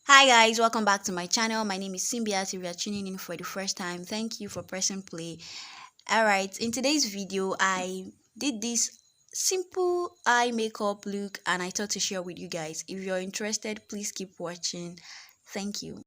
Hi guys, welcome back to my channel. My name is Simbias. If you are tuning in for the first time, thank you for pressing play. Alright, in today's video, I did this simple eye makeup look and I thought to share with you guys. If you're interested, please keep watching. Thank you.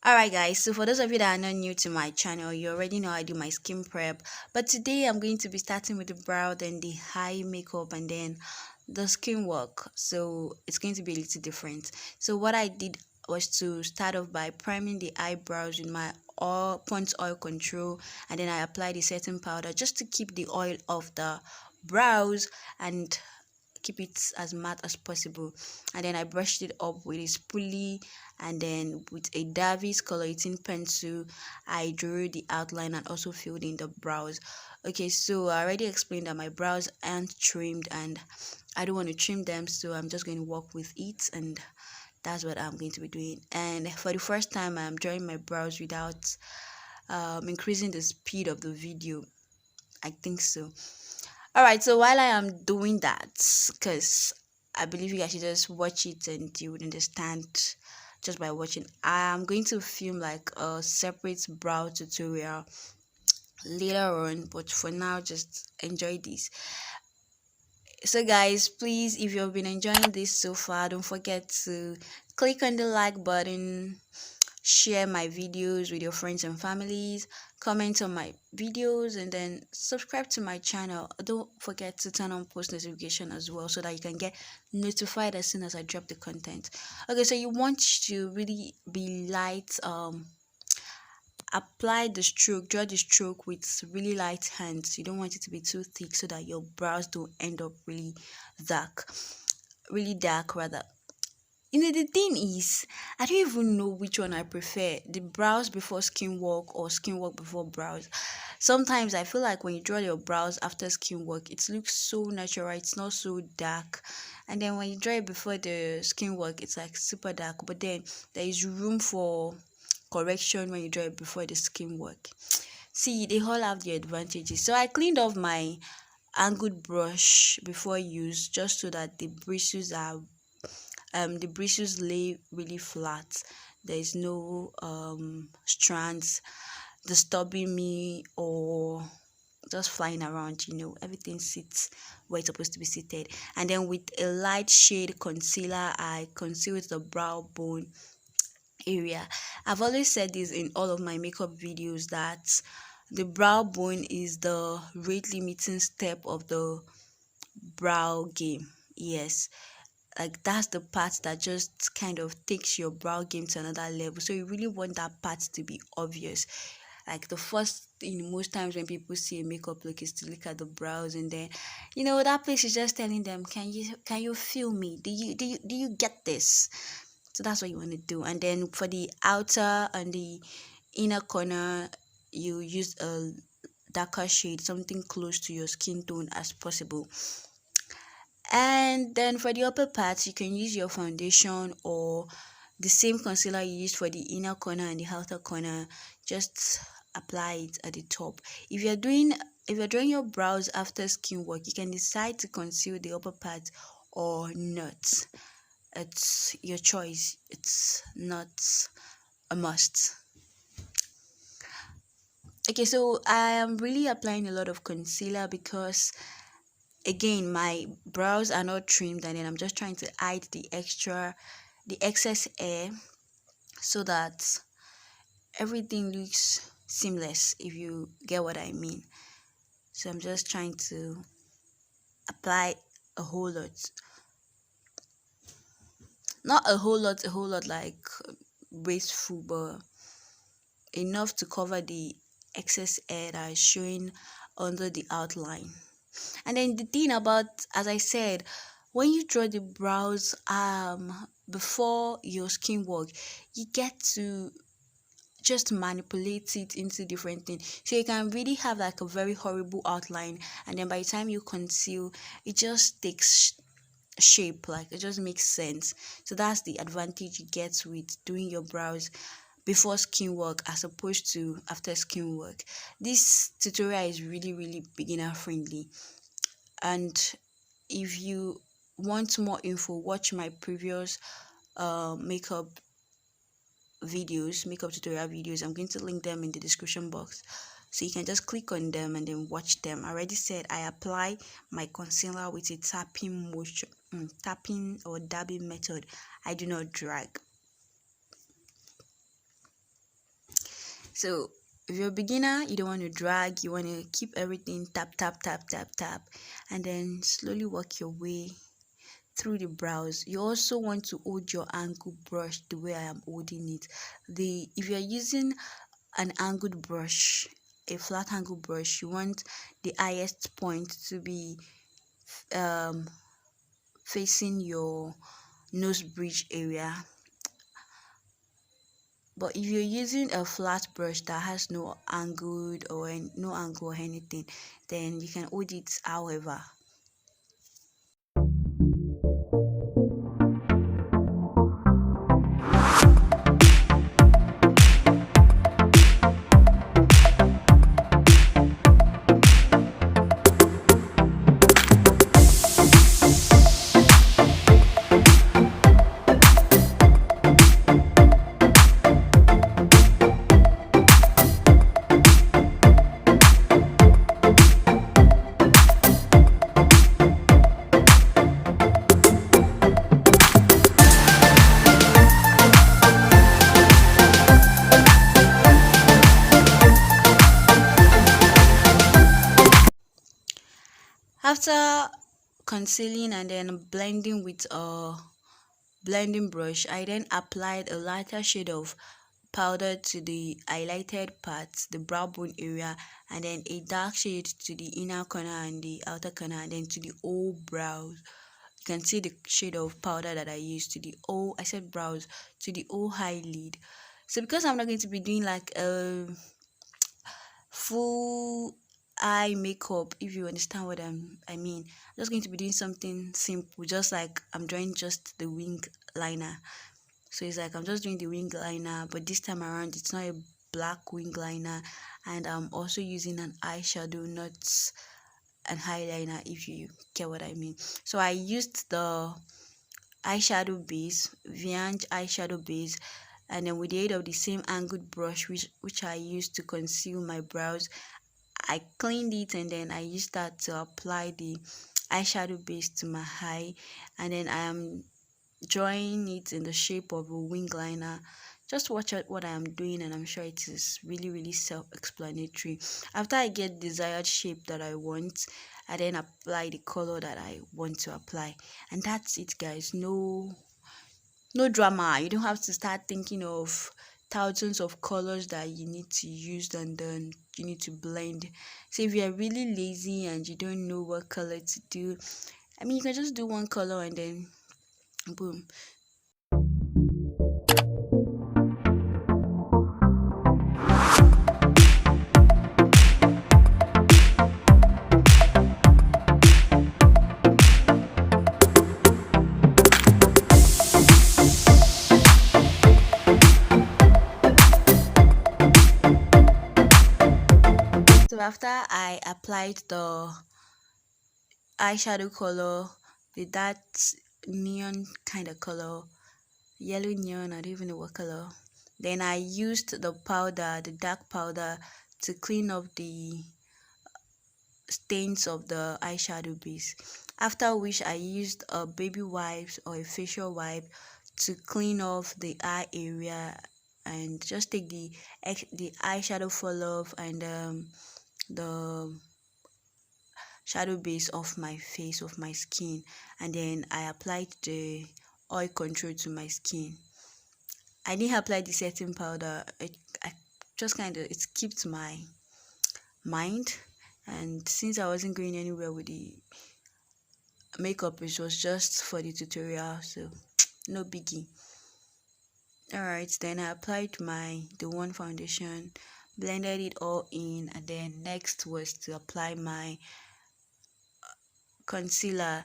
Alright guys, so for those of you that are not new to my channel, you already know I do my skin prep. But today I'm going to be starting with the brow, then the eye makeup, and then the skin work. So it's going to be a little different. So what I did was to start off by priming the eyebrows with my Pond's oil control, and then I applied a setting powder just to keep the oil off the brows and keep it as matte as possible. And then I brushed it up with a spoolie, and then with a Davis colorating pencil I drew the outline and also filled in the brows. Okay, so I already explained that my brows aren't trimmed and I don't want to trim them, so I'm just going to work with it, and that's what I'm going to be doing. And for the first time, I'm drawing my brows without increasing the speed of the video. I think so. All right, so while I am doing that, because I believe you guys should just watch it and you would understand just by watching, I am going to film like a separate brow tutorial later on, but for now, just enjoy this. So, guys, please, if you've been enjoying this so far, don't forget to click on the like button, share my videos with your friends and families, comment on my videos, and then subscribe to my channel. Don't forget to turn on post notification as well so that you can get notified as soon as I drop the content. Okay, so you want to really be light, apply the stroke, draw the stroke with really light hands. You don't want it to be too thick so that your brows don't end up really dark rather. The thing is, I don't even know which one I prefer, the brows before skin work or skin work before brows. Sometimes I feel like when you draw your brows after skin work, it looks so natural, it's not so dark. And then when you draw it before the skin work, it's like super dark. But then there is room for correction when you draw it before the skin work. See, they all have the advantages. So I cleaned off my angled brush before use just so that the bristles lay really flat. There is no strands disturbing me or just flying around. Everything sits where it's supposed to be seated. And then with a light shade concealer, I concealed the brow bone area. I've always said this in all of my makeup videos that the brow bone is the rate limiting step of the brow game. Yes, like that's the part that just kind of takes your brow game to another level, so you really want that part to be obvious. Like the first thing most times when people see a makeup look is to look at the brows, and then that place is just telling them, can you feel me? Do you get this? So that's what you want to do. And then for the outer and the inner corner, you use a darker shade, something close to your skin tone as possible. And then for the upper part, you can use your foundation or the same concealer you used for the inner corner and the outer corner. Just apply it at the top. If you're drawing your brows after skin work, you can decide to conceal the upper part or not. It's your choice. It's not a must. Okay, so I am really applying a lot of concealer because again my brows are not trimmed, and then I'm just trying to hide the excess hair so that everything looks seamless, if you get what I mean. So I'm just trying to apply a whole lot, not a whole lot like wasteful, but enough to cover the excess hair that is showing under the outline. And then the thing about, as I said, when you draw the brows before your skin work, you get to just manipulate it into different things. So you can really have like a very horrible outline, and then by the time you conceal, it just takes shape, like it just makes sense. So that's the advantage you get with doing your brows before skin work as opposed to after skin work. This tutorial is really beginner friendly, and if you want more info, watch my previous makeup tutorial videos. I'm going to link them in the description box, so you can just click on them and then watch them. I already said I apply my concealer with a tapping motion, tapping or dabbing method. I do not drag. So if you're a beginner, you don't want to drag, you want to keep everything tap, and then slowly work your way through the brows. You also want to hold your angle brush the way I am holding it. If you're using an angled brush, a flat angle brush, you want the highest point to be um facing your nose bridge area. But if you're using a flat brush that has no no angle or anything, then you can hold it however. After concealing and then blending with a blending brush, I then applied a lighter shade of powder to the highlighted parts, the brow bone area, and then a dark shade to the inner corner and the outer corner, and then to the whole brows. You can see the shade of powder that I used to the whole, I said brows, to the whole eyelid. So because I'm not going to be doing like a full eye makeup, if you understand what I mean, I'm just going to be doing something simple, just like I'm drawing just the wing liner. So it's like I'm just doing the wing liner, but this time around it's not a black wing liner, and I'm also using an eyeshadow, not an eyeliner, if you get what I mean. So I used the eyeshadow base, Viange eyeshadow base, and then with the aid of the same angled brush which I used to conceal my brows, I cleaned it and then I used that to apply the eyeshadow base to my eye, and then I am drawing it in the shape of a wing liner. Just watch out what I am doing and I'm sure it is really self-explanatory. After I get desired shape that I want, I then apply the color that I want to apply, and that's it guys. No drama. You don't have to start thinking of thousands of colors that you need to use and then you need to blend. So if you're really lazy and you don't know what color to do, I mean, you can just do one color and then boom. So after I applied the eyeshadow color, that neon kind of color, yellow neon, I don't even know what color, then I used the powder, the dark powder, to clean up the stains of the eyeshadow base, after which I used a baby wipes or a facial wipe to clean off the eye area and just take the eyeshadow fall off and the shadow base off my face, of my skin, and then I applied the oil control to my skin. I didn't apply the setting powder. I just kind of, it skipped my mind, and since I wasn't going anywhere with the makeup, it was just for the tutorial, so no biggie. Alright, then I applied the one foundation, blended it all in, and then next was to apply my concealer.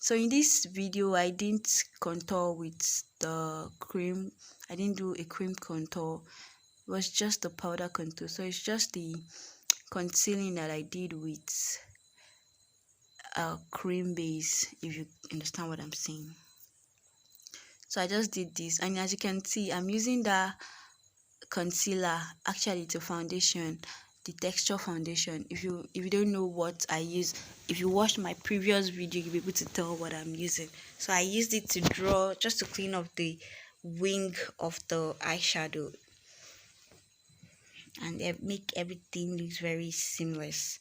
So in this video, I didn't contour with the cream. I didn't do a cream contour. It was just the powder contour. So it's just the concealing that I did with a cream base, if you understand what I'm saying. So I just did this, and as you can see, I'm using the concealer. Actually, it's a foundation, the texture foundation. If you don't know what I use, if you watched my previous video, you'll be able to tell what I'm using. So I used it to draw, just to clean up the wing of the eyeshadow and make everything looks very seamless.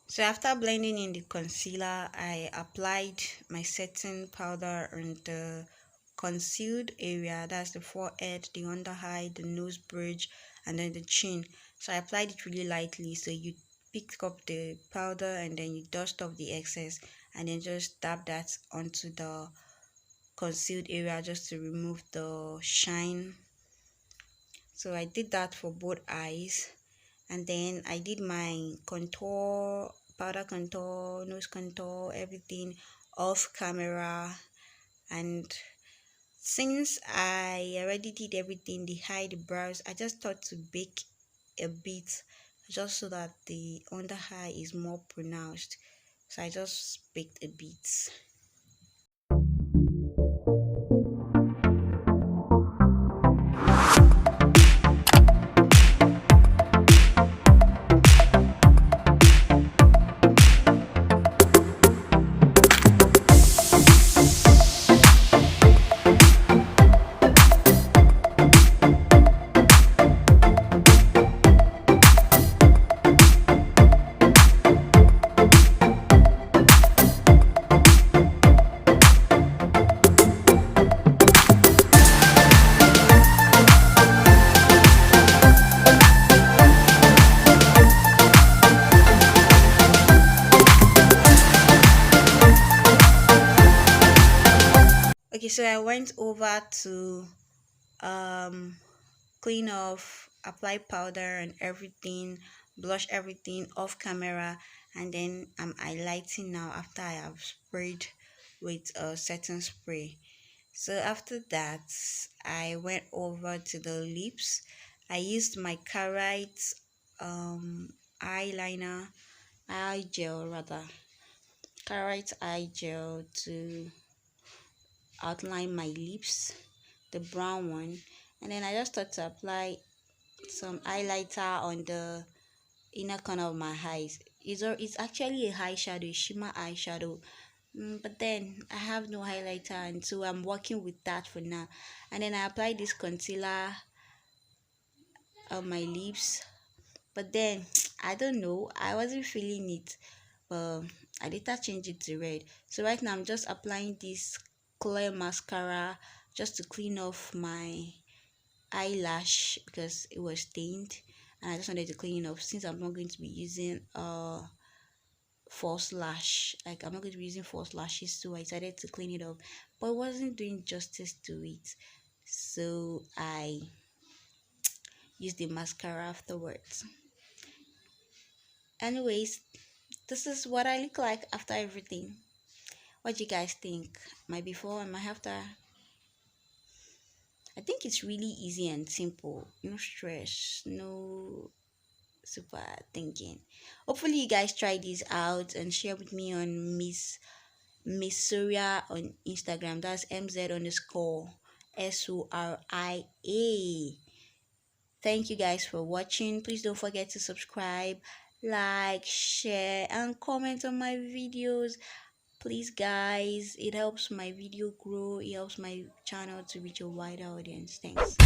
So after blending in the concealer, I applied my setting powder on the concealed area. That's the forehead, the under eye, the nose bridge, and then the chin. So I applied it really lightly. So you pick up the powder and then you dust off the excess, and then just dab that onto the concealed area just to remove the shine. So I did that for both eyes. And then I did my contour, powder contour, nose contour, everything off camera. And since I already did everything, the hide, the brows, I just thought to bake a bit just so that the under eye is more pronounced. So I just baked a bit. Okay, so I went over to clean off, apply powder and everything, blush everything off camera, and then I'm highlighting now after I have sprayed with a setting spray. So after that, I went over to the lips. I used my Carite eyeliner, eye gel rather, Carite eye gel to outline my lips, the brown one. And then I just start to apply some highlighter on the inner corner of my eyes. It's actually a eyeshadow, a shimmer eyeshadow. But then I have no highlighter, and so I'm working with that for now. And then I apply this concealer on my lips. But then I don't know, I wasn't feeling it. I later changed it to red. So right now I'm just applying this clear mascara just to clean off my eyelash because it was stained, and I just wanted to clean it up since I'm not going to be using false lash. Like, I'm not going to be using false lashes, so I decided to clean it up, but it wasn't doing justice to it, so I used the mascara afterwards. Anyways, this is what I look like after everything. What do you guys think? My before and my after? I think it's really easy and simple. No stress, no super thinking. Hopefully you guys try this out and share with me on Miss Soria on Instagram. That's MZ_SORIA. Thank you guys for watching. Please don't forget to subscribe, like, share, and comment on my videos. Please guys, it helps my video grow. It helps my channel to reach a wider audience. Thanks.